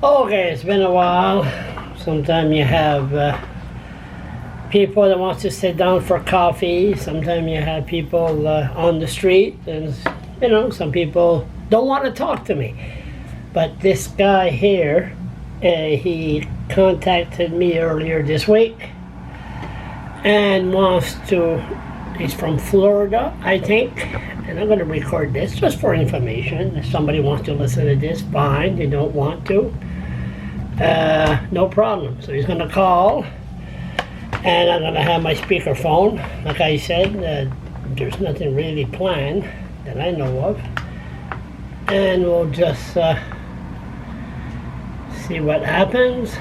Okay, it's been a while. Sometimes you have people that want to sit down for coffee. Sometimes you have people on the street, and some people don't want to talk to me. But this guy here, he contacted me earlier this week and wants to. He's from Florida, I think, and I'm going to record this just for information. If somebody wants to listen to this, fine. They don't want to, no problem. So he's going to call, and I'm going to have my speakerphone. Like I said, there's nothing really planned that I know of, and we'll just see what happens.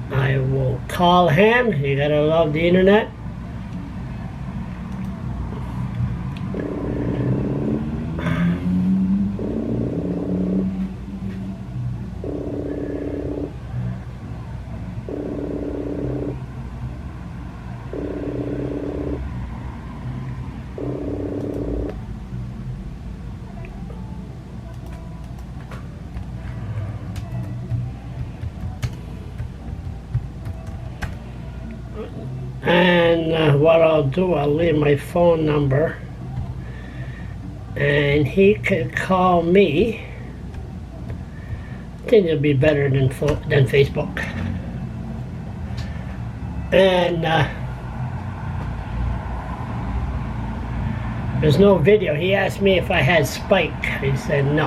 I will call him. You gotta love the internet. And what I'll do, I'll leave my phone number, and he could call me. I think it'll be better than Facebook. And there's no video. He asked me if I had Spike. I said no.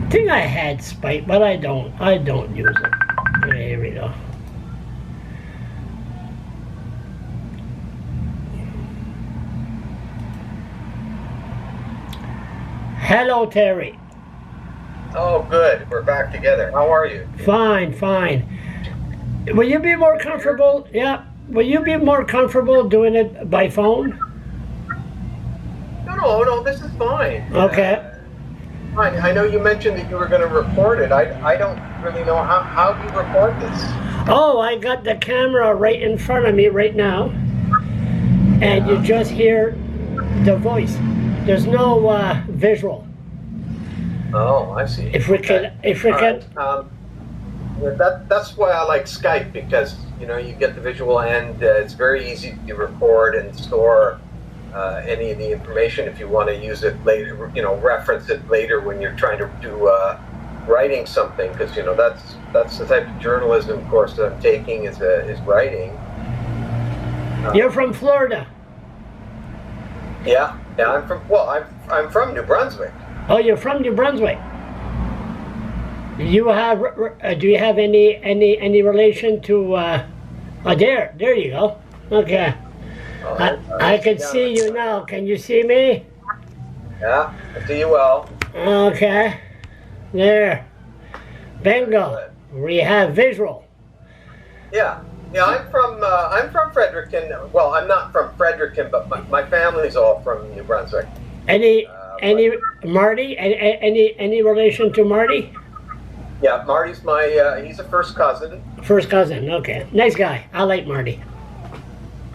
I think I had Spike, but I don't use it. Okay, here we go. Hello, Terry. Oh, good. We're back together. How are you? Fine, fine. Will you be more comfortable? Yeah. Will you be more comfortable doing it by phone? No. This is fine. Okay. Fine. I know you mentioned that you were going to record it. I don't really know how do you record this. Oh, I got the camera right in front of me right now, and you just hear the voice. There's no visual. Oh, I see. If we can. That's why I like Skype, because you get the visual, and it's very easy to record and store any of the information if you want to use it later. Reference it later when you're trying to do writing something, because that's the type of journalism course that I'm taking is writing. You're from Florida. Yeah, I'm from New Brunswick. Oh, you're from New Brunswick. Do you have any relation to? There you go. Okay. I can see you now. Can you see me? Yeah, I see you well. Okay. There. Bingo. We have visual. Yeah. Yeah, I'm from Fredericton. Well, I'm not from Fredericton, but my family's all from New Brunswick. Any Marty? Any relation to Marty? Yeah, Marty's he's a first cousin. First cousin. Okay, nice guy. I like Marty.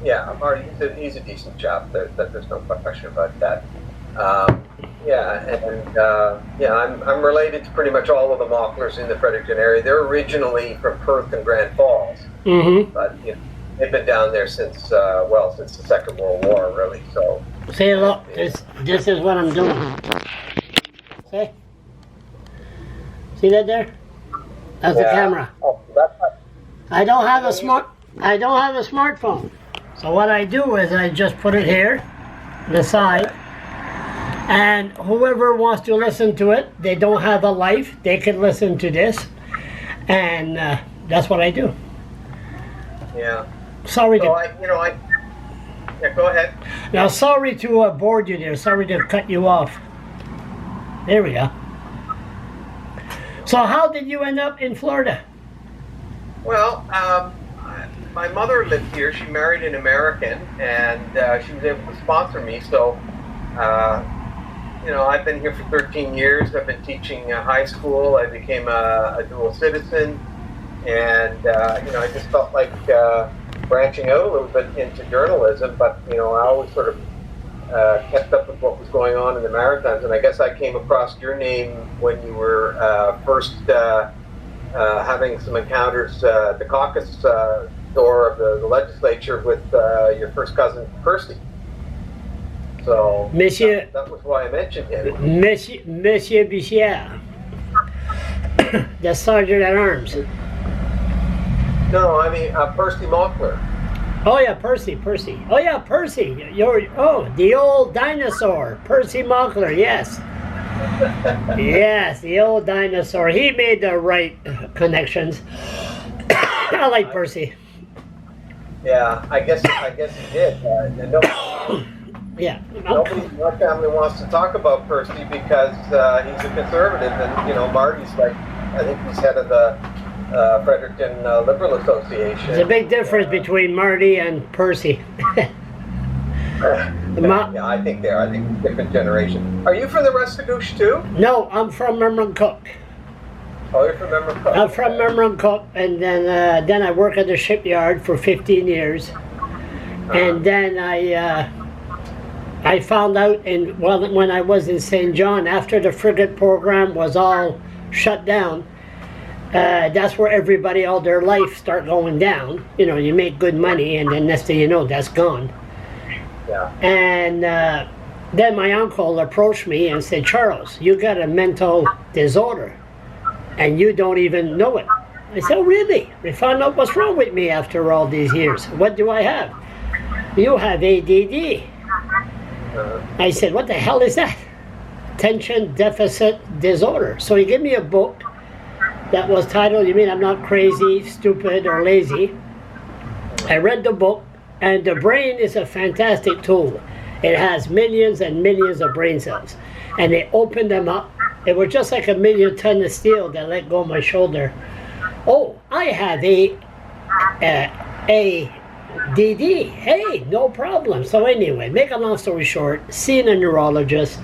Yeah, Marty. He's a decent chap. There's no question about that. I'm related to pretty much all of the Mocklers in the Fredericton area. They're originally from Perth and Grand Falls, but they've been down there since the Second World War, really. So say, look, this is what I'm doing. See that there? That's the camera. Oh, that's right. I don't have a smartphone. So what I do is I just put it here, the side. And whoever wants to listen to it, they don't have a life, they can listen to this. And that's what I do. Yeah. Sorry so yeah, go ahead. Now, sorry to bore you there. Sorry to cut you off. There we go. So how did you end up in Florida? Well, my mother lived here. She married an American, and she was able to sponsor me. So I've been here for 13 years. I've been teaching high school. I became a dual citizen, and I just felt like branching out a little bit into journalism. But I always sort of kept up with what was going on in the Maritimes, and I guess I came across your name when you were first having some encounters at the caucus door of the legislature with your first cousin Percy. So Monsieur, that was why I mentioned him. Monsieur Bichard, the Sergeant at Arms. No, I mean Percy Mockler. Oh yeah, Percy. Oh yeah, Percy. The old dinosaur, Percy Mockler. Yes, yes, the old dinosaur. He made the right connections. I like Percy. Yeah, I guess he did. Yeah. Nobody in my family wants to talk about Percy because he's a conservative, and Marty's like, I think he's head of the Fredericton Liberal Association. There's a big difference between Marty and Percy. Yeah, I think they are. I think it's a different generation. Are you from the Restigouche too? No, I'm from Memramcook. Oh, you're from Memramcook. I'm from Memramcook, and then I worked at the shipyard for 15 years, and then I found out when I was in St. John, after the frigate program was all shut down, that's where everybody, all their life start going down. You make good money, and then next thing you know, that's gone. Yeah. And then my uncle approached me and said, Charles, you got a mental disorder, and you don't even know it. I said, oh, really? They found out what's wrong with me after all these years. What do I have? You have ADD. I said, what the hell is that? Attention Deficit Disorder. So he gave me a book that was titled, You Mean I'm Not Crazy, Stupid, or Lazy? I read the book, and the brain is a fantastic tool. It has millions and millions of brain cells. And they opened them up. It was just like a million ton of steel that let go of my shoulder. Oh, I have ADD. Hey, no problem. So anyway, make a long story short, seeing a neurologist,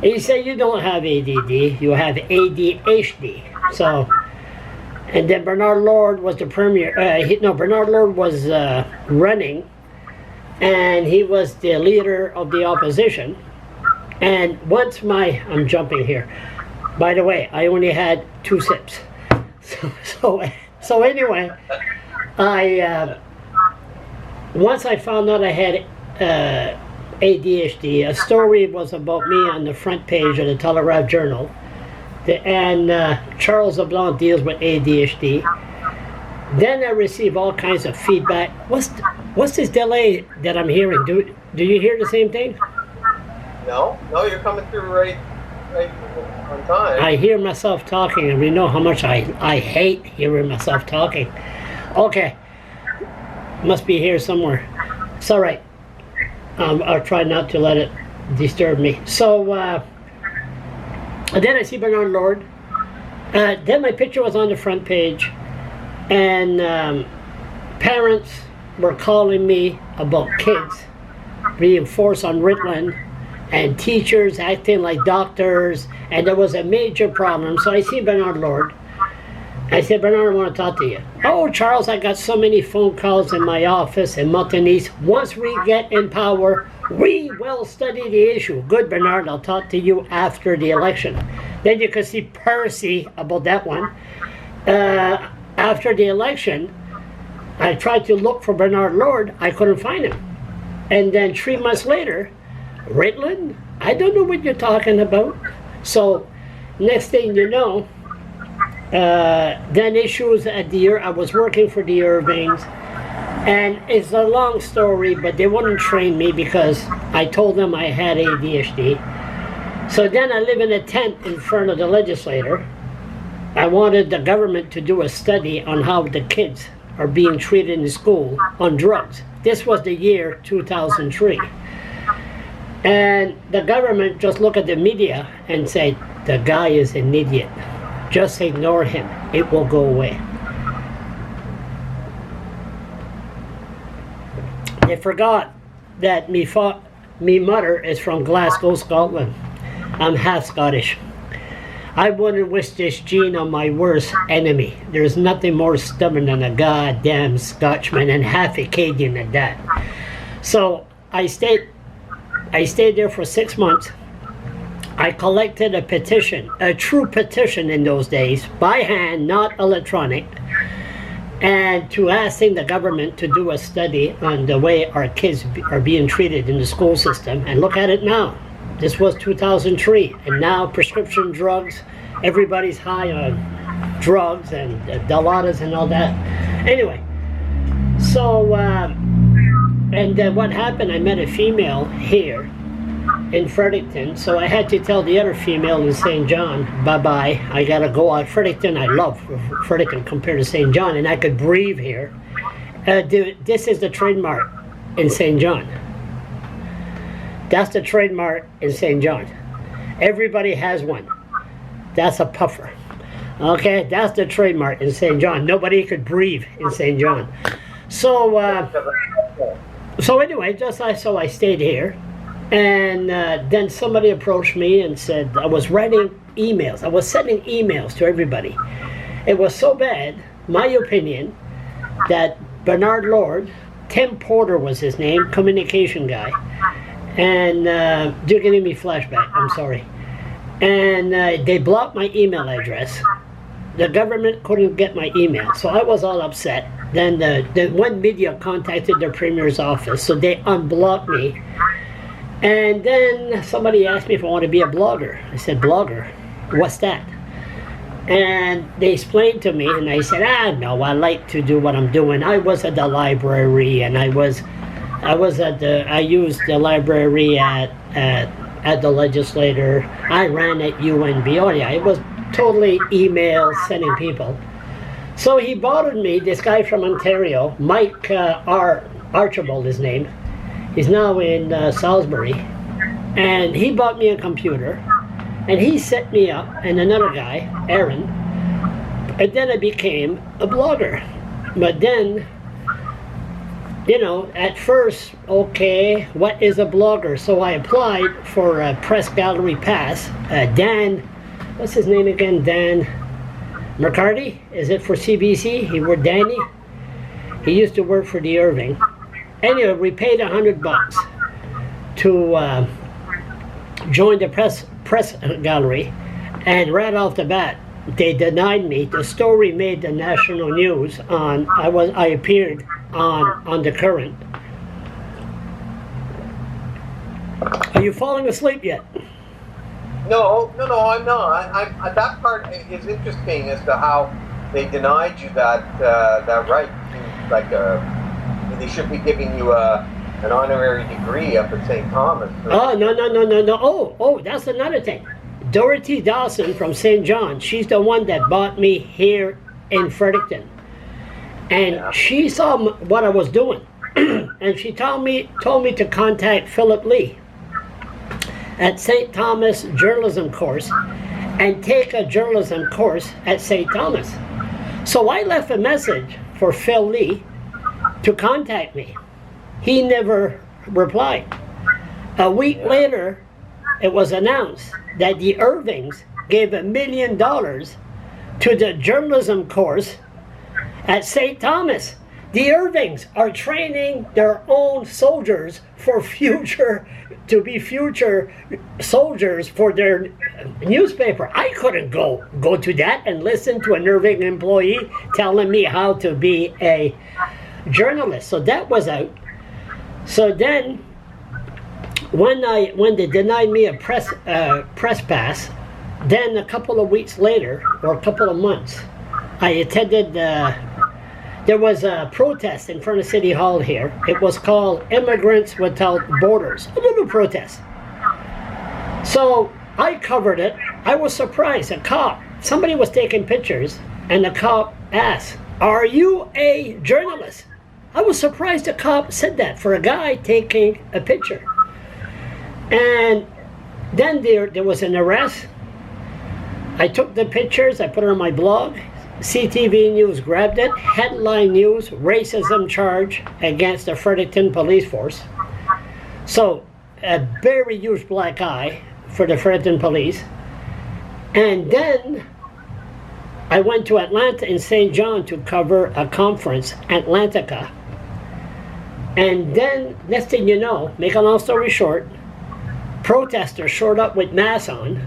he said you don't have ADD, you have ADHD. So, and then Bernard Lord was the premier. Bernard Lord was running, and he was the leader of the opposition. And once I'm jumping here. By the way, I only had 2 sips. So anyway, once I found out I had ADHD, a story was about me on the front page of the Telegraph Journal, and Charles LeBlanc deals with ADHD. Then I receive all kinds of feedback. What's this delay that I'm hearing? Do you hear the same thing? No, you're coming through right on time. I hear myself talking, and we know how much I hate hearing myself talking. Okay. Must be here somewhere. It's all right. I'll try not to let it disturb me. So then I see Bernard Lord. Then my picture was on the front page, and parents were calling me about kids being forced on Ritalin, and teachers acting like doctors, and there was a major problem. So I see Bernard Lord. I said, Bernard, I want to talk to you. Oh, Charles, I got so many phone calls in my office in Montagnies. Once we get in power, we will study the issue. Good, Bernard, I'll talk to you after the election. Then you could see Percy about that one. After the election, I tried to look for Bernard Lord. I couldn't find him. And then 3 months later, Ritalin? I don't know what you're talking about. So next thing you know, then issues at I was working for the Irvings, and it's a long story, but they wouldn't train me because I told them I had ADHD. So then I live in a tent in front of the legislator. I wanted the government to do a study on how the kids are being treated in school on drugs. This was the year 2003. And the government just looked at the media and said, the guy is an idiot. Just ignore him. It will go away. They forgot that me mother is from Glasgow, Scotland. I'm half Scottish. I wouldn't wish this gene on my worst enemy. There's nothing more stubborn than a goddamn Scotchman, and half Acadian at that. So I stayed I stayed there for 6 months. I collected a petition, a true petition in those days, by hand, not electronic, and to asking the government to do a study on the way our kids are being treated in the school system. And look at it now. This was 2003, and now prescription drugs, everybody's high on drugs and Dilaudid and all that. Anyway, so, and then what happened, I met a female here in Fredericton, so I had to tell the other female in St. John, bye-bye, I gotta go out. Fredericton, I love Fredericton compared to St. John, and I could breathe here. This is the trademark in St. John. That's the trademark in St. John. Everybody has one. That's a puffer. Okay, that's the trademark in St. John. Nobody could breathe in St. John. So, so anyway, so I stayed here. And then somebody approached me and said, I was writing emails. I was sending emails to everybody. It was so bad, my opinion, that Bernard Lord, Tim Porter was his name, communication guy. And you're giving me flashback, I'm sorry. And they blocked my email address. The government couldn't get my email, so I was all upset. Then the one media contacted the premier's office, so they unblocked me. And then somebody asked me if I want to be a blogger. I said, blogger? What's that? And they explained to me, and I said, no, I like to do what I'm doing. I was at the library, and I used the library at the legislature. I ran at UNB. Oh yeah, it was totally email sending people. So he bothered me, this guy from Ontario, Mike Archibald, his name. He's now in Salisbury, and he bought me a computer, and he set me up, and another guy, Aaron, and then I became a blogger. But then, you know, at first, okay, what is a blogger? So I applied for a press gallery pass. Dan, what's his name again? Dan McCarty? Is it for CBC? He worked Danny. He used to work for the Irving. Anyway, we paid $100 to join the press gallery, and right off the bat, they denied me. The story made the national news. I appeared on the Current. Are you falling asleep yet? No, I'm not. That part is interesting as to how they denied you that right to like a. They should be giving you an honorary degree up at St. Thomas. Oh, no. Oh, that's another thing. Dorothy Dawson from St. John, she's the one that bought me here in Fredericton. And she saw what I was doing. And she told me to contact Philip Lee at St. Thomas journalism course and take a journalism course at St. Thomas. So I left a message for Phil Lee to contact me. He never replied. A week later, it was announced that the Irvings gave $1 million to the journalism course at St. Thomas. The Irvings are training their own soldiers for to be future soldiers for their newspaper. I couldn't go to that and listen to an Irving employee telling me how to be a journalist. So that was out. So then when they denied me a press pass, then a couple of weeks later, or a couple of months, I attended there was a protest in front of City Hall here. It was called Immigrants Without Borders, a little protest. So I covered it. I was surprised. Somebody was taking pictures, and the cop asked, "Are you a journalist?" I was surprised the cop said that for a guy taking a picture. And then there was an arrest. I took the pictures, I put it on my blog. CTV News grabbed it. Headline news, racism charge against the Fredericton police force. So a very huge black eye for the Fredericton police. And then I went to Atlanta in St. John to cover a conference, Atlantica. And then, next thing you know, make a long story short, protesters showed up with masks on,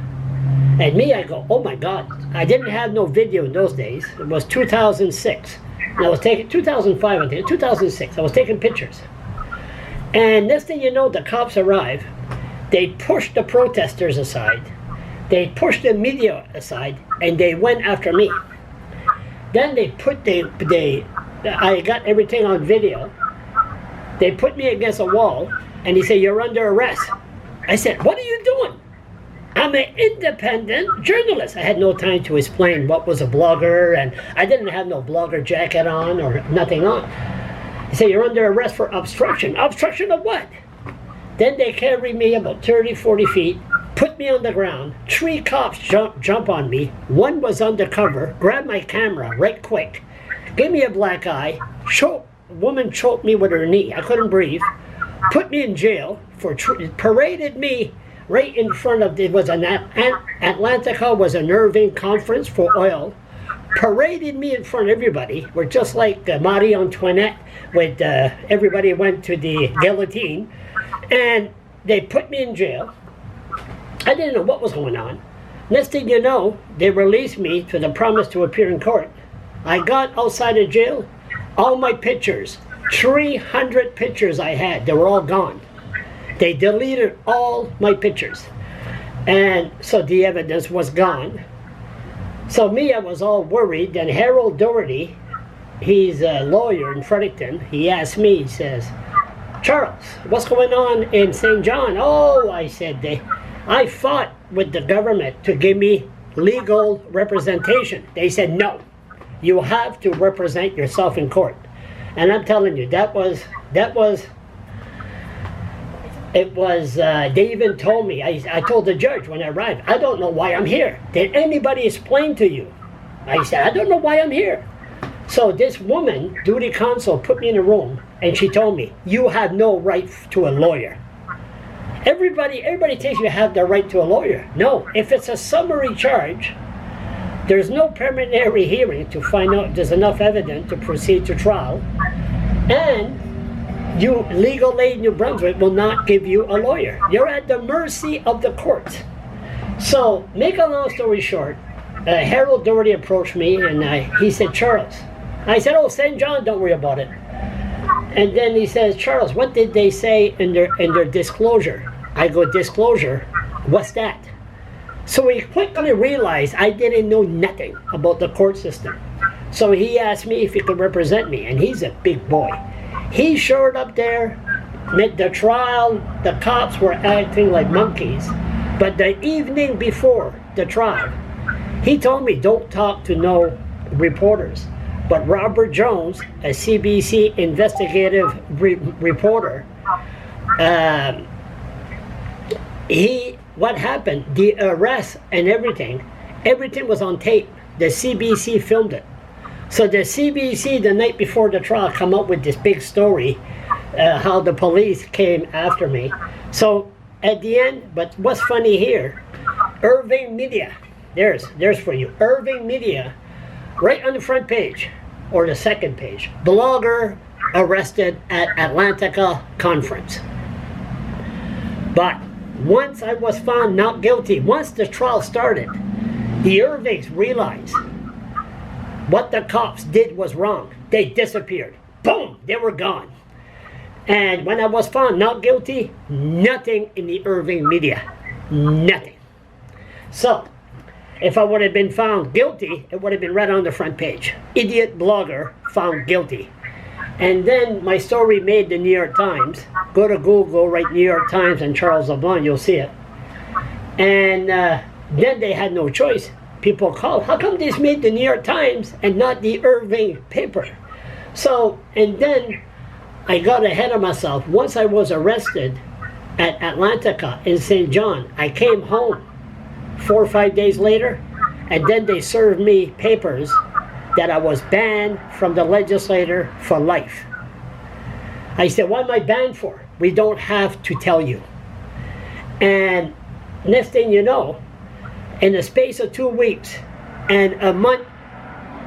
and me, I go, oh my God. I didn't have no video in those days. It was 2006. And I was taking, 2005 I think, 2006, I was taking pictures. And next thing you know, the cops arrive. They pushed the protesters aside. They pushed the media aside, and they went after me. Then I got everything on video. They put me against a wall, and he said, you're under arrest. I said, what are you doing? I'm an independent journalist. I had no time to explain what was a blogger, and I didn't have no blogger jacket on or nothing on. He said, you're under arrest for obstruction. Obstruction of what? Then they carried me about 30, 40 feet, put me on the ground. 3 cops jump on me. One was undercover, grabbed my camera right quick, gave me a black eye, woman choked me with her knee. I couldn't breathe. Put me in jail, paraded me right in front of, it was Atlantica was an Irving conference for oil. Paraded me in front of everybody. We're just like Marie Antoinette with everybody went to the guillotine. And they put me in jail. I didn't know what was going on. Next thing you know, they released me to the promise to appear in court. I got outside of jail, all my pictures, 300 pictures I had, they were all gone. They deleted all my pictures. And so the evidence was gone. So me, I was all worried. Then Harold Doherty, he's a lawyer in Fredericton, he asked me, he says, Charles, what's going on in St. John? Oh, I said, I fought with the government to give me legal representation. They said, no, you have to represent yourself in court. And I'm telling you, they even told me, I told the judge when I arrived, I don't know why I'm here. Did anybody explain to you? I said, I don't know why I'm here. So this woman, duty counsel, put me in a room, and she told me, you have no right to a lawyer. Everybody thinks you have the right to a lawyer. No, if it's a summary charge, there's no preliminary hearing to find out if there's enough evidence to proceed to trial, and legal aid in New Brunswick will not give you a lawyer. You're at the mercy of the courts. So, make a long story short, Harold Doherty approached me, and he said, Charles. I said, oh, St. John, don't worry about it. And then he says, Charles, what did they say in their disclosure? I go, disclosure? What's that? So he quickly realized I didn't know nothing about the court system. So he asked me if he could represent me, and he's a big boy. He showed up there, met the trial, the cops were acting like monkeys. But the evening before the trial, he told me, don't talk to no reporters. But Robert Jones, a CBC investigative reporter, what happened, the arrest and everything was on tape. The CBC filmed it. So the CBC, the night before the trial, come up with this big story, how the police came after me. So at the end, but what's funny here, Irving Media, there's for you, Irving Media, right on the front page, or the second page, blogger arrested at Atlantica conference. But once I was found not guilty, once the trial started, the Irvings realized what the cops did was wrong. They disappeared. Boom, they were gone. And when I was found not guilty, nothing in the Irving Media, nothing. So, if I would have been found guilty, it would have been right on the front page. Idiot blogger found guilty. And then my story made the New York Times. Go to Google, write New York Times and Charles LeBlanc, you'll see it. And then they had no choice. People called, how come this made the New York Times and not the Irving paper? So, and then I got ahead of myself. Once I was arrested at Atlantica in St. John, I came home 4 or 5 days later, and then they served me papers that I was banned from the legislature for life. I said, what am I banned for? We don't have to tell you. And next thing you know, in the space of 2 weeks and a month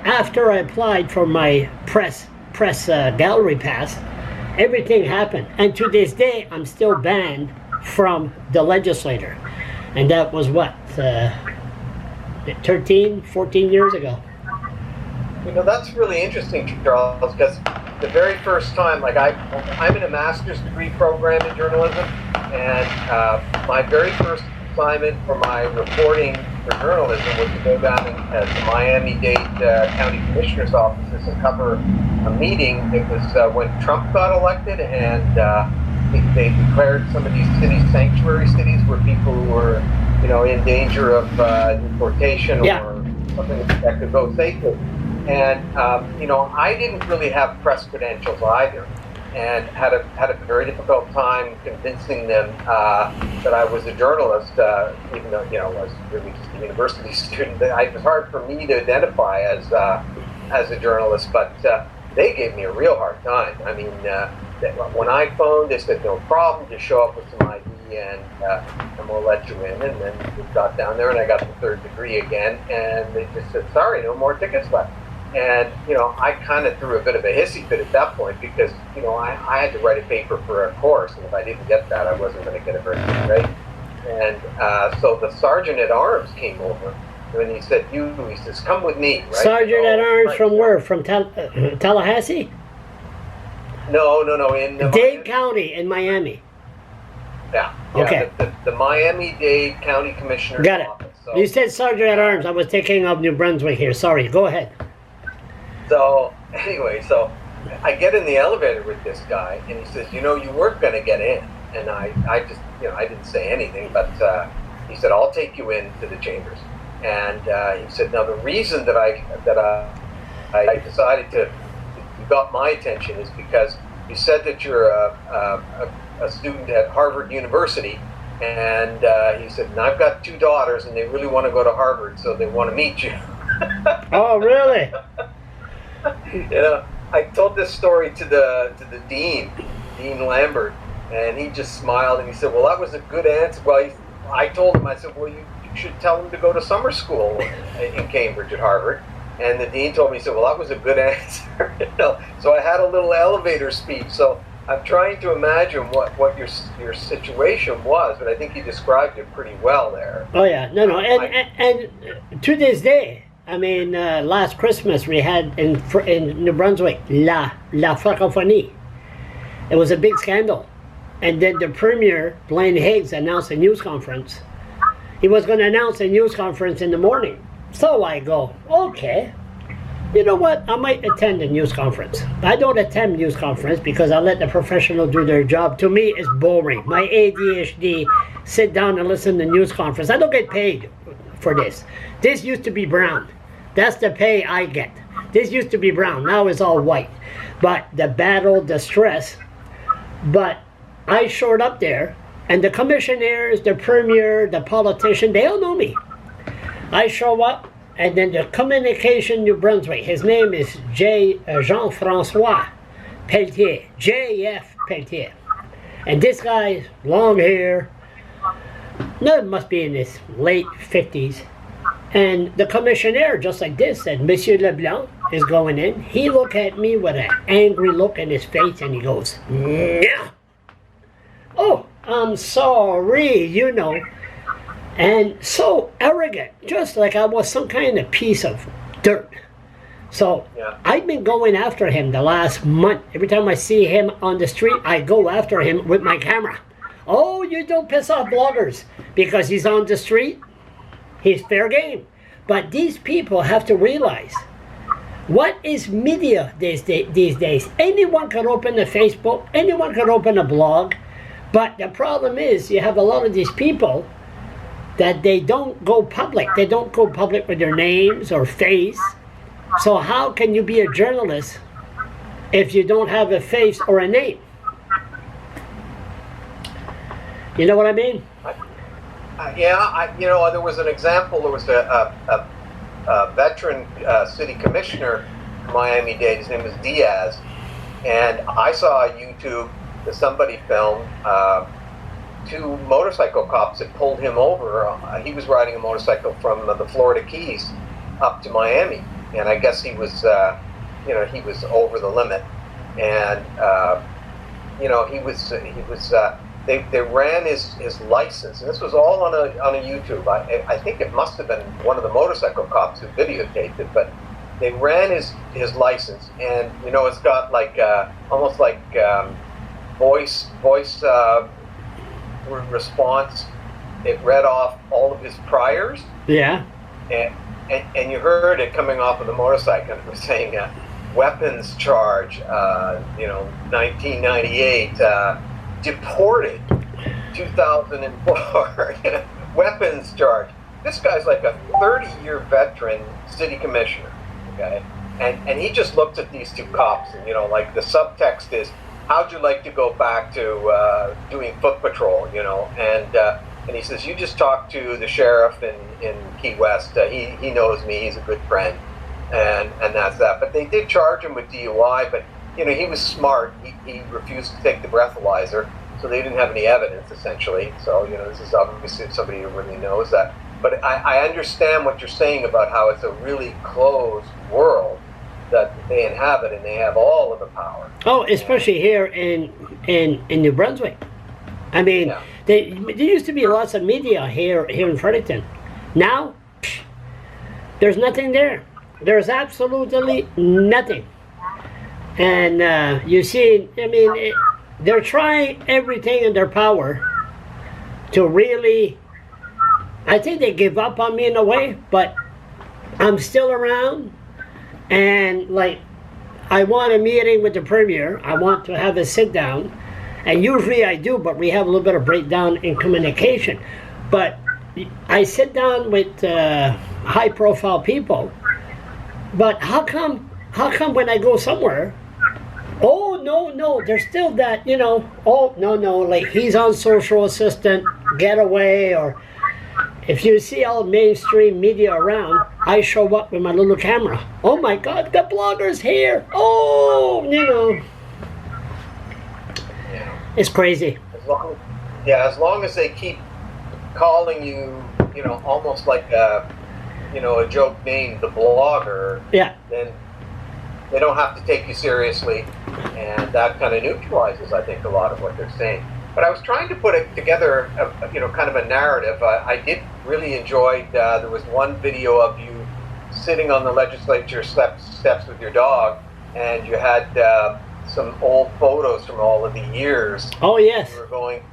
after I applied for my press gallery pass, everything happened. And to this day, I'm still banned from the legislator. And that was what, 13, 14 years ago. That's really interesting, Charles, because the very first time, like I'm in a master's degree program in journalism, and my very first assignment for my reporting for journalism was to go down to Miami-Dade County Commissioner's offices and cover a meeting. It was when Trump got elected, and they declared some of these cities sanctuary cities where people who were, in danger of deportation or something that could go safely. And I didn't really have press credentials either, and had a very difficult time convincing them that I was a journalist, even though I was really just a university student. It was hard for me to identify as a journalist, but they gave me a real hard time. I mean, when I phoned, they said no problem, just show up with some ID and we'll let you in. And then we got down there, and I got the third degree again, and they just said, sorry, no more tickets left. And, I kind of threw a bit of a hissy fit at that point because, I had to write a paper for a course, and if I didn't get that, I wasn't going to get a very good grade. And so the sergeant at arms came over, and he said, he says, come with me. Right? Sergeant at arms from where? From Tallahassee? No, in Dade County in Miami. Yeah. Okay. The Miami-Dade County Commissioner's Got it. office. So, You said Sergeant at arms. I was thinking of New Brunswick here. Sorry. Go ahead. So anyway, I get in the elevator with this guy, and he says, you weren't going to get in. And I just, I didn't say anything, but he said, I'll take you into the chambers. And he said, now the reason that I decided you got my attention is because you said that you're a student at Harvard University. And he said, and I've got 2 daughters, and they really want to go to Harvard, so they want to meet you. Oh, really? I told this story to the Dean Lambert, and he just smiled and he said, well, that was a good answer. Well, I told him, I said, well, you should tell him to go to summer school in Cambridge at Harvard. And the Dean told me, he said, well, that was a good answer. So I had a little elevator speech. So I'm trying to imagine what your situation was, but I think you described it pretty well there. Oh, yeah. No. And to this day, I mean, last Christmas we had in New Brunswick, La Francophonie. It was a big scandal. And then the Premier, Blaine Higgs, announced a news conference. He was going to announce a news conference in the morning. So I go, okay, you know what? I might attend a news conference. I don't attend news conference because I let the professional do their job. To me, it's boring. My ADHD, sit down and listen to news conference. I don't get paid for this. This used to be brown. That's the pay I get. This used to be brown. Now it's all white. But the battle, the stress. But I showed up there, and the commissioners, the premier, the politician, they all know me. I show up, and then the Communication New Brunswick, his name is Jean-François Pelletier, J.F. Pelletier. And this guy, long hair, no, it must be in his late 50s. And the commissioner, just like this, said, Monsieur Leblanc is going in. He looked at me with an angry look in his face, and he goes, yeah. Oh, I'm sorry, And so arrogant, just like I was some kind of piece of dirt. So I've been going after him the last month. Every time I see him on the street, I go after him with my camera. Oh, you don't piss off bloggers because he's on the street. He's fair game. But these people have to realize, what is media these days? Anyone can open a Facebook, anyone can open a blog, but the problem is you have a lot of these people that they don't go public. They don't go public with their names or face. So how can you be a journalist if you don't have a face or a name? You know what I mean? There was an example. There was a veteran city commissioner in Miami-Dade. His name was Diaz. And I saw on YouTube that somebody filmed 2 motorcycle cops that pulled him over. He was riding a motorcycle from the Florida Keys up to Miami. And I guess he was, he was over the limit. And, he was they ran his license, and this was all on a YouTube. I think it must have been one of the motorcycle cops who videotaped it, but they ran his license, and it's got like almost like voice response. It read off all of his priors. Yeah. And you heard it coming off of the motorcycle. It was saying weapons charge, 1998, deported, 2004, weapons charge. This guy's like a 30-year veteran city commissioner, okay? And he just looked at these two cops, and like the subtext is, how'd you like to go back to doing foot patrol, and he says, you just talked to the sheriff in Key West. He knows me. He's a good friend, and that's that. But they did charge him with DUI. But he was smart. He refused to take the breathalyzer, so they didn't have any evidence essentially. So this is obviously somebody who really knows that. But I understand what you're saying about how it's a really closed world that they inhabit, and they have all of the power. Oh, especially here in New Brunswick. I mean. Yeah. There used to be lots of media here in Fredericton. Now, there's nothing there. There's absolutely nothing. And you see, I mean, they're trying everything in their power to really, I think they give up on me in a way, but I'm still around. And like, I want a meeting with the Premier. I want to have a sit down. And usually I do, but we have a little bit of breakdown in communication. But I sit down with high-profile people. But how come when I go somewhere, oh, no, there's still that, oh, no, like he's on social assistant, get away, or if you see all mainstream media around, I show up with my little camera. Oh my God, the blogger's here. Oh, It's crazy. As long as they keep calling you, almost like a joke name, the blogger. Yeah. Then they don't have to take you seriously, and that kind of neutralizes, I think, a lot of what they're saying. But I was trying to put it together, kind of a narrative. I did really enjoy. There was one video of you sitting on the legislature steps with your dog, and you had. Some old photos from all of the years. Oh, yes. We were going,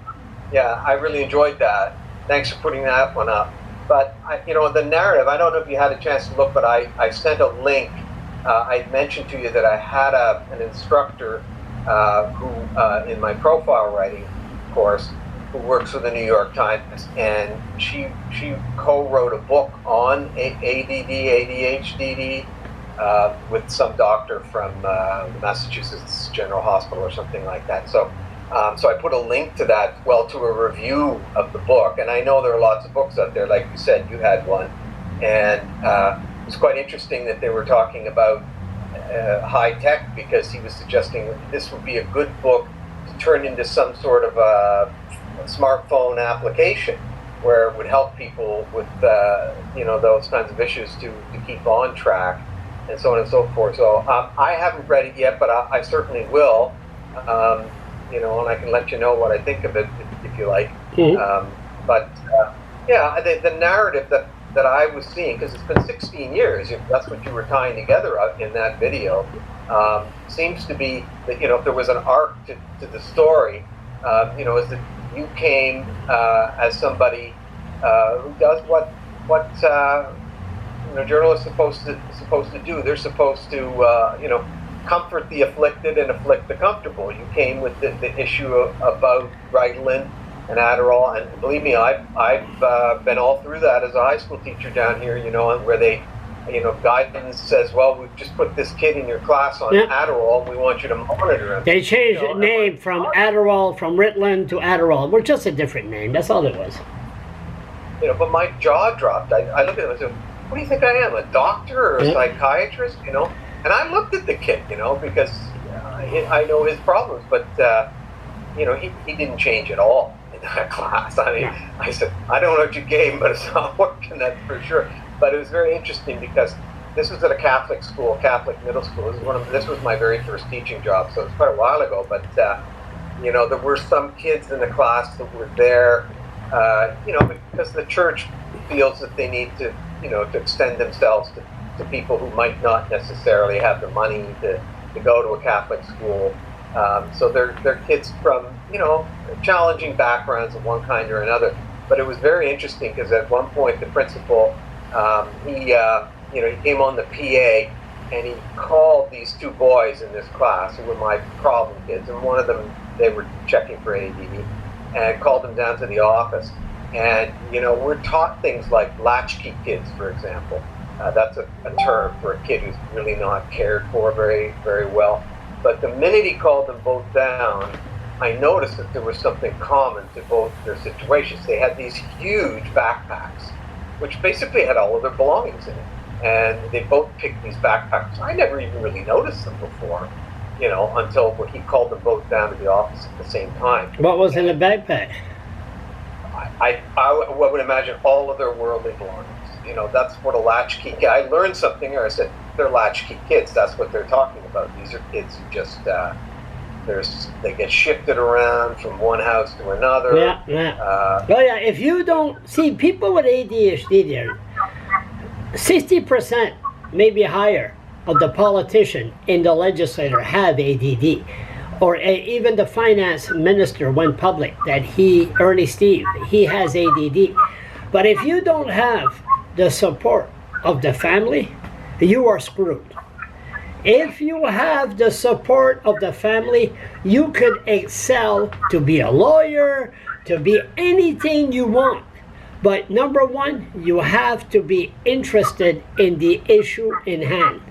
yeah, I really enjoyed that. Thanks for putting that one up. But, the narrative, I don't know if you had a chance to look, but I sent a link. I mentioned to you that I had an instructor who, in my profile writing course, who works for the New York Times, and she co-wrote a book on ADD, ADHD, with some doctor from Massachusetts General Hospital or something like that. So I put a link to that, to a review of the book. And I know there are lots of books out there, like you said, you had one. And it was quite interesting that they were talking about high tech, because he was suggesting that this would be a good book to turn into some sort of a smartphone application where it would help people with, those kinds of issues to keep on track. And so on and so forth. So I haven't read it yet, but I certainly will. And I can let you know what I think of it if you like. Mm-hmm. The narrative that I was seeing, because it's been 16 years, that's what you were tying together in that video, seems to be that, if there was an arc to the story, is that you came as somebody who does what journalists are supposed to do. They're supposed to, comfort the afflicted and afflict the comfortable. You came with the issue about Ritalin and Adderall, and believe me, I've been all through that as a high school teacher down here. Where they, guidance says, well, we've just put this kid in your class on Adderall, and we want you to monitor him. They changed the name from Adderall, from Ritalin to Adderall. We're just a different name. That's all it was. But my jaw dropped. I looked at him and said, what do you think I am, a doctor or a psychiatrist? And I looked at the kid, because I know his problems, but he didn't change at all in that class. I mean, I said, I don't know what you gave, but it's not working, that's for sure. But it was very interesting because this was at a Catholic school, Catholic middle school. This was my very first teaching job, so it was quite a while ago. But You know, there were some kids in the class that were there, you know, because the church feels that they need to, you know, to extend themselves to people who might not necessarily have the money to go to a Catholic school. So they're kids from, you know, challenging backgrounds of one kind or another. But it was very interesting because at one point the principal, he you know, he came on the PA and he called these two boys in this class who were my problem kids, and one of them, they were checking for ADD, and called them down to the office. And, you know, we're taught things like latchkey kids, for example. That's a term for a kid who's really not cared for very, very well. But the minute he called them both down, I noticed that there was something common to both their situations. They had these huge backpacks, which basically had all of their belongings in it. And they both picked these backpacks. I never even really noticed them before, you know, until he called them both down to the office at the same time. What was in the backpack? I would imagine all of their worldly belongings. You know, that's what a latchkey kid. I learned something, or I said, they're latchkey kids. That's what they're talking about. These are kids who just, they get shifted around from one house to another. Yeah, yeah. Well, yeah, if you don't, see, people with ADHD there, 60%, maybe higher, of the politician in the legislature have ADD. Or even the finance minister went public that Ernie Steve, he has ADD. But if you don't have the support of the family, you are screwed. If you have the support of the family, you could excel to be a lawyer, to be anything you want. But number one, you have to be interested in the issue in hand.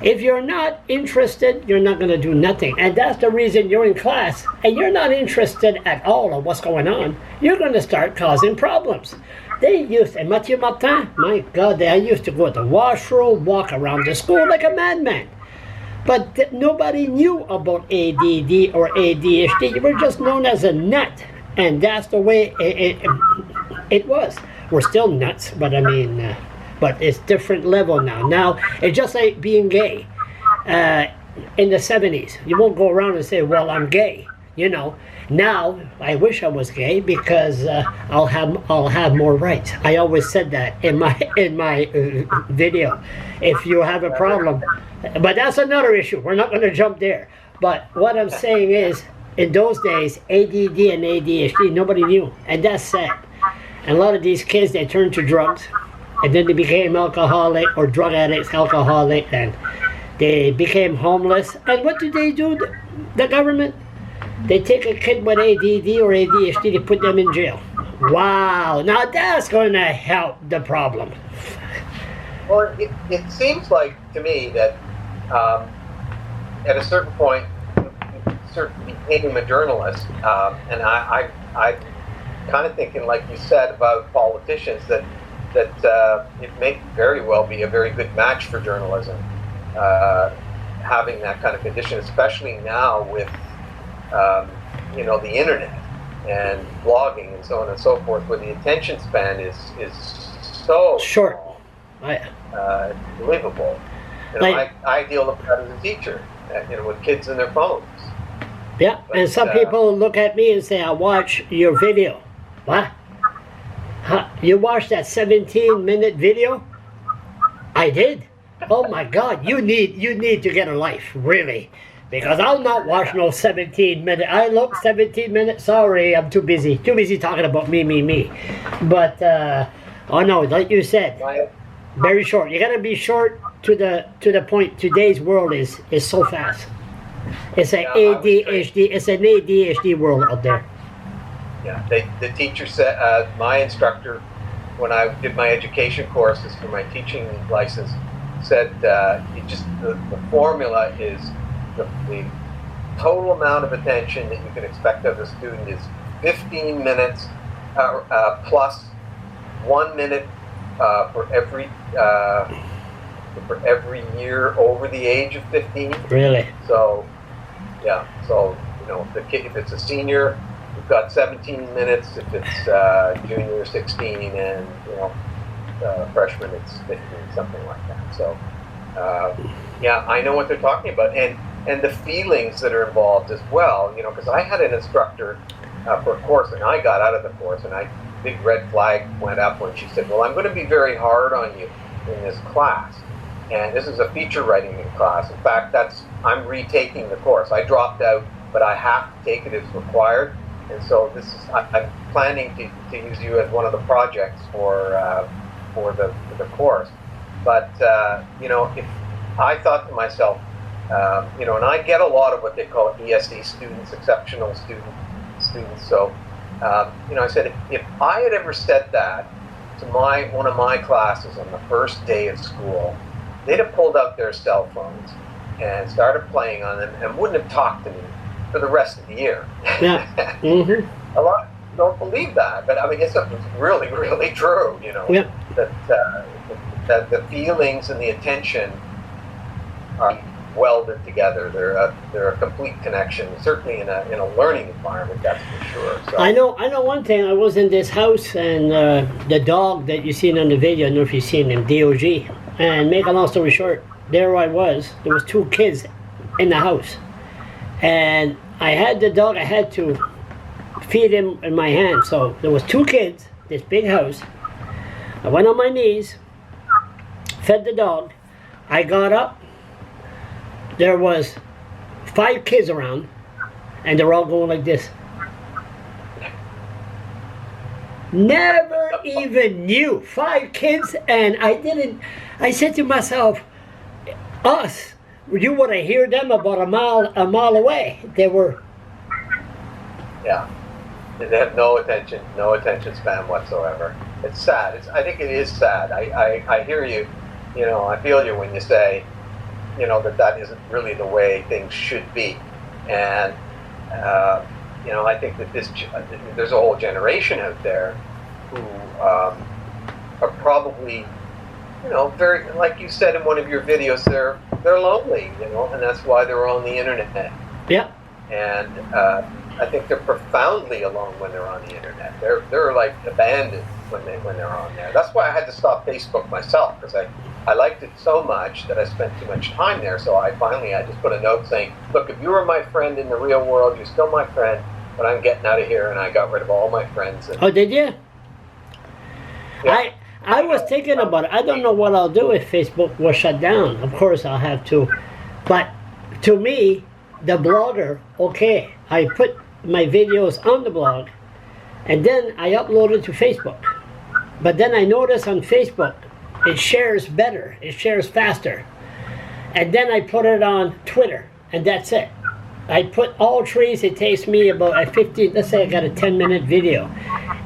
If you're not interested, you're not going to do nothing. And that's the reason you're in class and you're not interested at all in what's going on. You're going to start causing problems. They used, and Mathieu Martin, my God, I used to go to the washroom, walk around the school like a madman. But nobody knew about ADD or ADHD. You were just known as a nut. And that's the way it was. We're still nuts, but I mean... but it's different level now. Now, it's just like being gay. In the 70s, you won't go around and say, well, I'm gay, you know. Now, I wish I was gay because I'll have more rights. I always said that in my video. If you have a problem, but that's another issue. We're not going to jump there. But what I'm saying is, in those days, ADD and ADHD, nobody knew. And that's sad. And a lot of these kids, they turn to drugs. And then they became alcoholic or drug addicts, alcoholic, and they became homeless. And what do? The government? They take a kid with ADD or ADHD, they put them in jail. Wow, now that's going to help the problem. Well, it seems like to me that at a certain point, certainly became a journalist, and I'm kind of thinking, like you said about politicians, that it may very well be a very good match for journalism, having that kind of condition, especially now with you know, the internet and blogging and so on and so forth, where the attention span is so short, unbelievable. You know, I deal with that as a teacher, you know, with kids and their phones. Yeah, but, and some people look at me and say, "I watch your video." What? Huh? You watched that 17-minute video? I did. Oh my God! You need to get a life, really, because I'll not watch no 17-minute. I look 17 minutes. Sorry, I'm too busy. Too busy talking about me. But oh no, like you said, very short. You gotta be short to the point. Today's world is so fast. It's an ADHD. It's an ADHD world out there. Yeah, the teacher said, my instructor, when I did my education courses for my teaching license, said the formula is the total amount of attention that you can expect of a student is 15 minutes plus 1 minute for every year over the age of 15. Really? So, yeah. So, you know, the kid, if it's a senior, we've got 17 minutes. If it's junior, 16, and you know, freshman, it's 15, something like that. So, yeah, I know what they're talking about, and and the feelings that are involved as well. You know, because I had an instructor for a course, and I got out of the course, and big red flag went up when she said, "Well, I'm going to be very hard on you in this class." And this is a feature writing class. In fact, I'm retaking the course. I dropped out, but I have to take it as required. And so I'm planning to use you as one of the projects for the course. But you know, if I thought to myself, you know, and I get a lot of what they call ESE students, exceptional students. So you know, I said if I had ever said that to one of my classes on the first day of school, they'd have pulled out their cell phones and started playing on them and wouldn't have talked to me for the rest of the year. Yeah. Mm-hmm. A lot of people don't believe that, but I mean, it's really, really true, you know, yeah. that the feelings and the attention are welded together. They're a complete connection, certainly in a learning environment, that's for sure. So, I know one thing. I was in this house, and the dog that you seen on the video, I don't know if you've seen him, DOG. And make a long story short, there I was. There was 2 kids in the house, and I had the dog. I had to feed him in my hand. So there was 2 kids. This big house. I went on my knees, fed the dog. I got up. There was 5 kids around, and they're all going like this. Never even knew. 5 kids, and I said to myself, you would have heard them about a mile away. They were. Yeah. They have no attention span whatsoever. It's sad. I think it is sad. I hear you, you know, I feel you when you say, you know, that isn't really the way things should be. And, you know, I think that there's a whole generation out there who are probably, you know, very, like you said in one of your videos, they're lonely, you know, and that's why they're on the internet. Yeah. And I think they're profoundly alone when they're on the internet. They're like abandoned when they're on there. That's why I had to stop Facebook myself, because I liked it so much that I spent too much time there. So I just put a note saying, look, if you were my friend in the real world, you're still my friend, but I'm getting out of here. And I got rid of all my friends. Oh, did you? Yeah. I was thinking about it. I don't know what I'll do if Facebook was shut down. Of course I'll have to. But to me, the blogger, okay, I put my videos on the blog, and then I upload it to Facebook. But then I notice on Facebook, it shares better, it shares faster. And then I put it on Twitter, and that's it. I put all trees, it takes me about a 15, let's say I got a 10-minute video.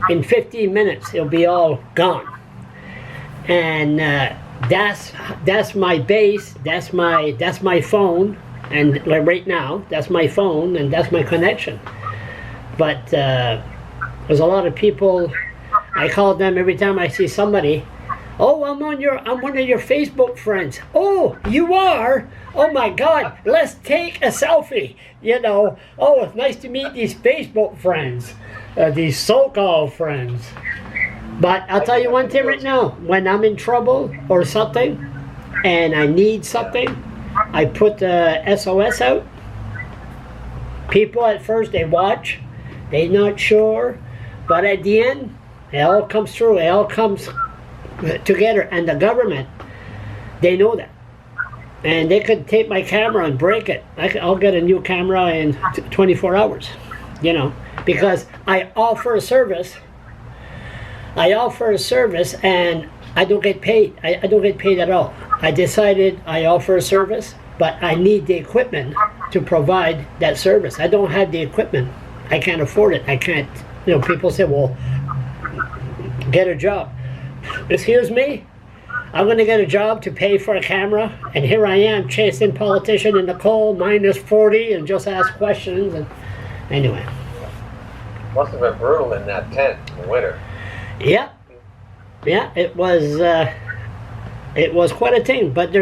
In 15 minutes, it'll be all gone. And that's my base, that's my phone, and like right now, that's my phone, and that's my connection. But there's a lot of people, I call them every time I see somebody, oh, I'm one of your Facebook friends. Oh, you are? Oh my God, let's take a selfie. You know, oh, it's nice to meet these Facebook friends, these so-called friends. But I'll tell you one thing right now, when I'm in trouble or something, and I need something, I put the SOS out. People at first, they watch, they're not sure, but at the end, it all comes through, it all comes together, and the government, they know that. And they could take my camera and break it. I'll get a new camera in 24 hours, you know, because I offer a service. I offer a service and I don't get paid. I don't get paid at all. I decided I offer a service, but I need the equipment to provide that service. I don't have the equipment. I can't afford it. I can't, you know, people say, well, get a job. Excuse me? I'm going to get a job to pay for a camera, and here I am chasing politician in the cold, -40, and just ask questions. And anyway. Must have been brutal in that tent in the winter. Yeah, it was quite a thing. But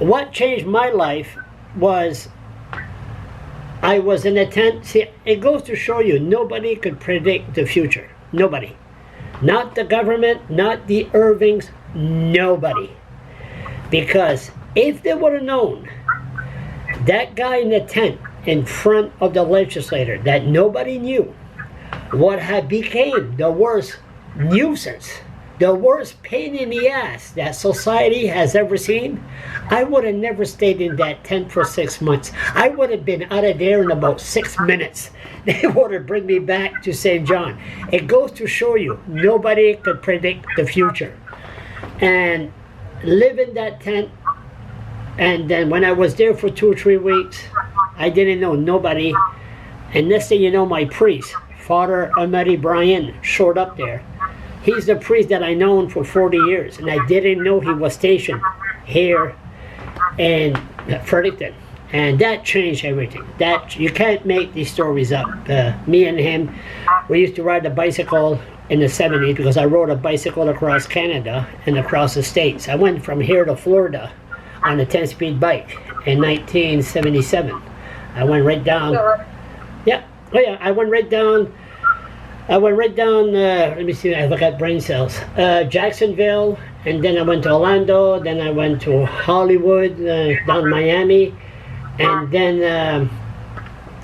what changed my life was I was in a tent. See, it goes to show you, nobody could predict the future. Nobody. Not the government, not the Irvings, nobody. Because if they would have known That guy in the tent in front of the legislator that nobody knew what had became the worst nuisance, the worst pain in the ass that society has ever seen. I would have never stayed in that tent for 6 months. I would have been out of there in about 6 minutes. They would have bring me back to St. John. It goes to show you, nobody could predict the future. And live in that tent, and then when I was there for 2 or 3 weeks, I didn't know nobody. And next thing you know, my priest, Father Amari Bryan, showed up there. He's the priest that I known for 40 years, and I didn't know he was stationed here in Fredericton. And that changed everything. That you can't make these stories up. Me and him, we used to ride the bicycle in the 70s because I rode a bicycle across Canada and across the States. I went from here to Florida on a 10-speed bike in 1977. I went right down. Yeah, oh yeah, I went right down. Let me see, I look at brain cells. Jacksonville, and then I went to Orlando, then I went to Hollywood, down Miami, and then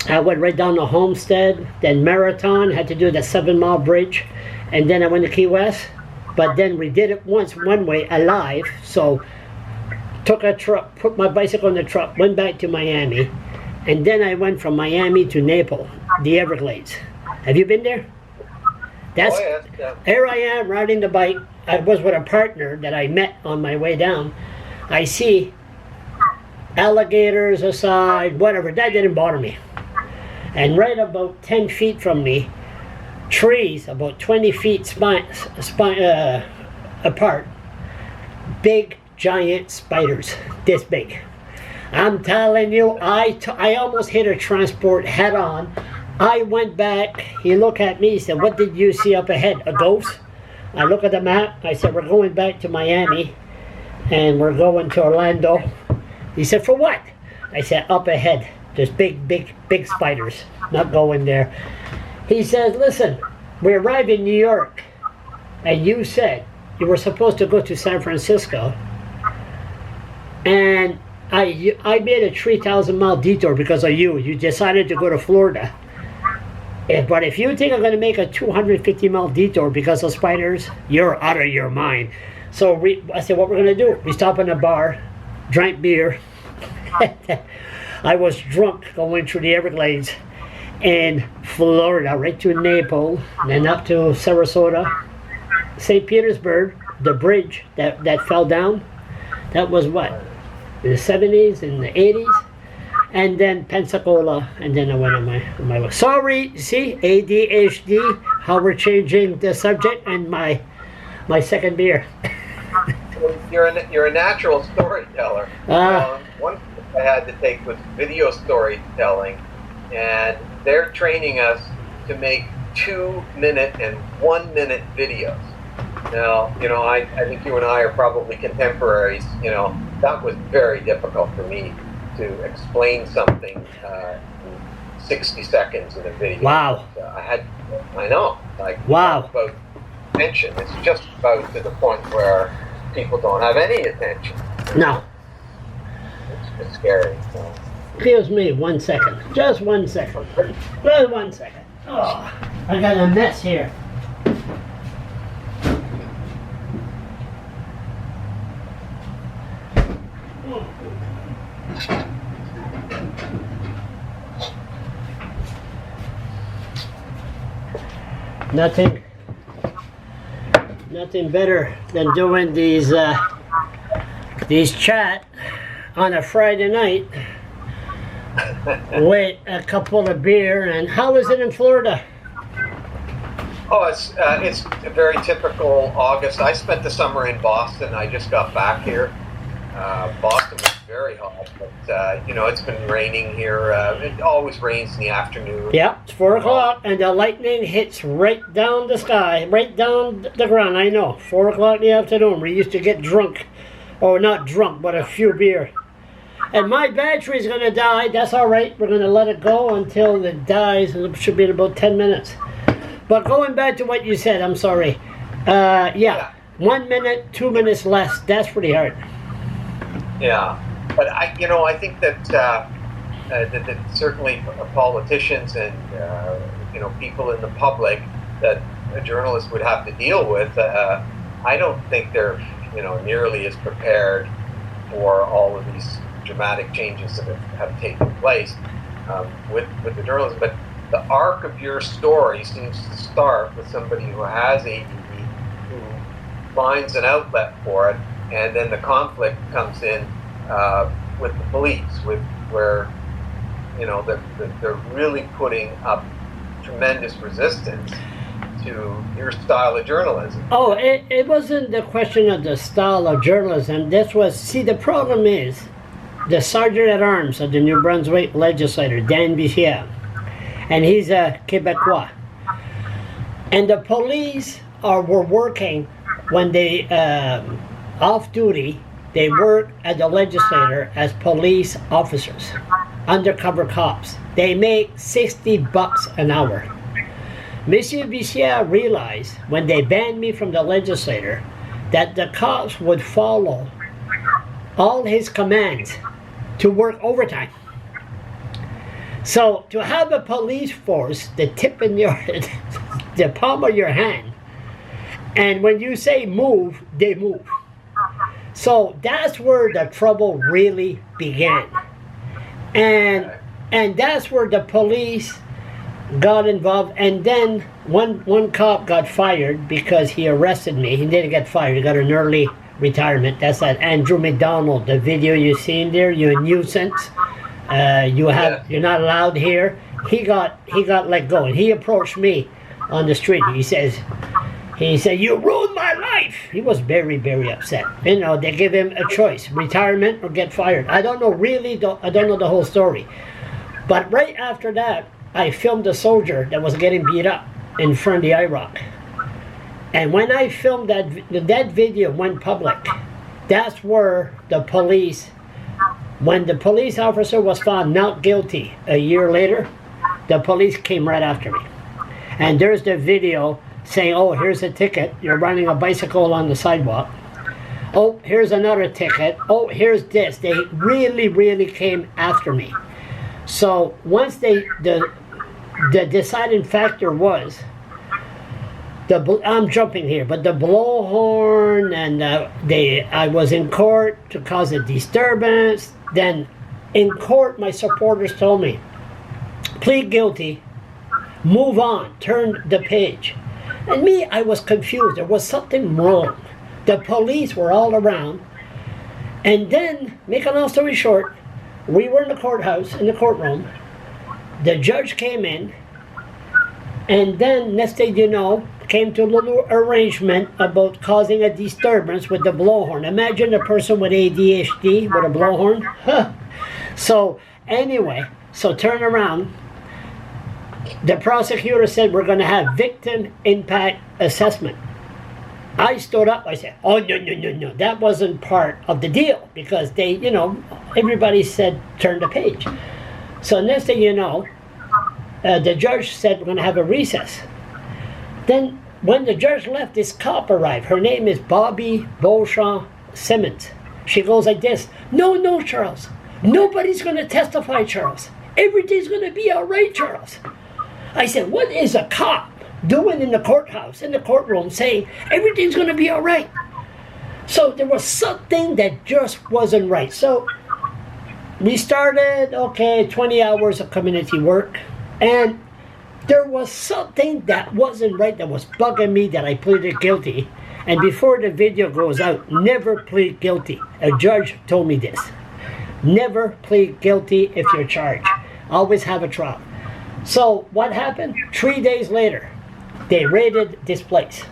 I went right down to Homestead, then Marathon, had to do the 7-mile bridge, and then I went to Key West. But then we did it once, one way, alive, so took a truck, put my bicycle in the truck, went back to Miami, and then I went from Miami to Naples, the Everglades. Have you been there? That's, here I am riding the bike. I was with a partner that I met on my way down. I see alligators aside, whatever, that didn't bother me. And right about 10 feet from me, trees about 20 feet apart, big giant spiders, this big. I'm telling you, I almost hit a transport head on. I went back, he looked at me, he said, "What did you see up ahead, a ghost?" I look at the map, I said, "We're going back to Miami, and we're going to Orlando." He said, "For what?" I said, "Up ahead, there's big spiders, not going there." He says, "Listen, we arrived in New York, and you said you were supposed to go to San Francisco, and I made a 3,000-mile detour because of you. You decided to go to Florida. But if you think I'm going to make a 250-mile detour because of spiders, you're out of your mind." So I said, "What we're going to do?" We stopped in a bar, drank beer. I was drunk going through the Everglades in Florida, right to Naples, then up to Sarasota, St. Petersburg, the bridge that fell down. That was what? In the 70s, in the 80s, and then Pensacola, and then I went on my way. Sorry, see, ADHD, how we're changing the subject, and my second beer. You're a natural storyteller. One thing I had to take was video storytelling, and they're training us to make 2-minute and 1-minute videos. Now, I think you and I are probably contemporaries. That was very difficult for me to explain something in 60 seconds in a video. Wow. I know. Wow. About attention. It's just about to the point where people don't have any attention. No. It's scary. So. Excuse me, 1 second. Just 1 second. Just 1 second. Oh, I got a mess here. Nothing better than doing these chat on a Friday night with a couple of beer. And how is it in Florida? Oh, it's a very typical August. I spent the summer in Boston. I just got back here. Boston was very hot, but it's been raining here. It always rains in the afternoon. Yeah, it's 4 o'clock, and the lightning hits right down the sky, right down the ground. I know, 4 o'clock in the afternoon. We used to get drunk, or not drunk, but a few beer. And my battery's gonna die. That's all right. We're gonna let it go until it dies. It should be in about 10 minutes. But going back to what you said, I'm sorry. Yeah, 1 minute, 2 minutes less. That's pretty hard. Yeah, but I think that that certainly politicians and people in the public that a journalist would have to deal with. I don't think they're nearly as prepared for all of these dramatic changes that have taken place with the journalism. But the arc of your story seems to start with somebody who has ADD, who finds an outlet for it, and then the conflict comes in with the police, where they're really putting up tremendous resistance to your style of journalism. Oh, it wasn't the question of the style of journalism. The problem is the Sergeant at Arms of the New Brunswick legislator, Dan Bichia, and he's a Quebecois. And the police were working when they off duty. They work at the legislature as police officers, undercover cops. They make $60 an hour. Monsieur Bichia realized when they banned me from the legislature that the cops would follow all his commands to work overtime. So to have a police force, the palm of your hand, and when you say move, they move. So that's where the trouble really began. And that's where the police got involved. And then one cop got fired because he arrested me. He didn't get fired, he got an early retirement. That's that Andrew McDonald, the video you seen there, you're a nuisance. You're not allowed here. He got let go, and he approached me on the street. He said, "You ruined my life." He was very, very upset. They give him a choice: retirement or get fired. I don't know the whole story. But right after that, I filmed a soldier that was getting beat up in front of the IROC. And when I filmed that video went public, that's where the police, when the police officer was found not guilty a year later, the police came right after me. And there's the video saying, "Oh, here's a ticket. You're riding a bicycle on the sidewalk. Oh, here's another ticket. Oh, here's this." They really, really came after me. So once the deciding factor was, I'm jumping here, but the blowhorn, and I was in court to cause a disturbance. Then in court, my supporters told me, plead guilty, move on, turn the page. And me, I was confused. There was something wrong. The police were all around. And then, make a long story short, we were in the courthouse, in the courtroom. The judge came in, and then next thing you know, came to a little arrangement about causing a disturbance with the blowhorn. Imagine a person with ADHD with a blowhorn. Huh. So anyway, turn around. The prosecutor said we're going to have victim impact assessment. I stood up, I said, "Oh, no, that wasn't part of the deal," because they, everybody said turn the page. So next thing you know, the judge said we're going to have a recess. Then when the judge left, this cop arrived. Her name is Bobby Beauchamp Simmons. She goes like this: No, Charles. Nobody's going to testify, Charles. Everything's going to be all right, Charles. I said, what is a cop doing in the courthouse, in the courtroom, saying everything's going to be all right? So there was something that just wasn't right. So we started, 20 hours of community work, and there was something that wasn't right, that was bugging me, that I pleaded guilty. And before the video goes out, never plead guilty. A judge told me this. Never plead guilty if you're charged. Always have a trial. So what happened? 3 days later, they raided this place.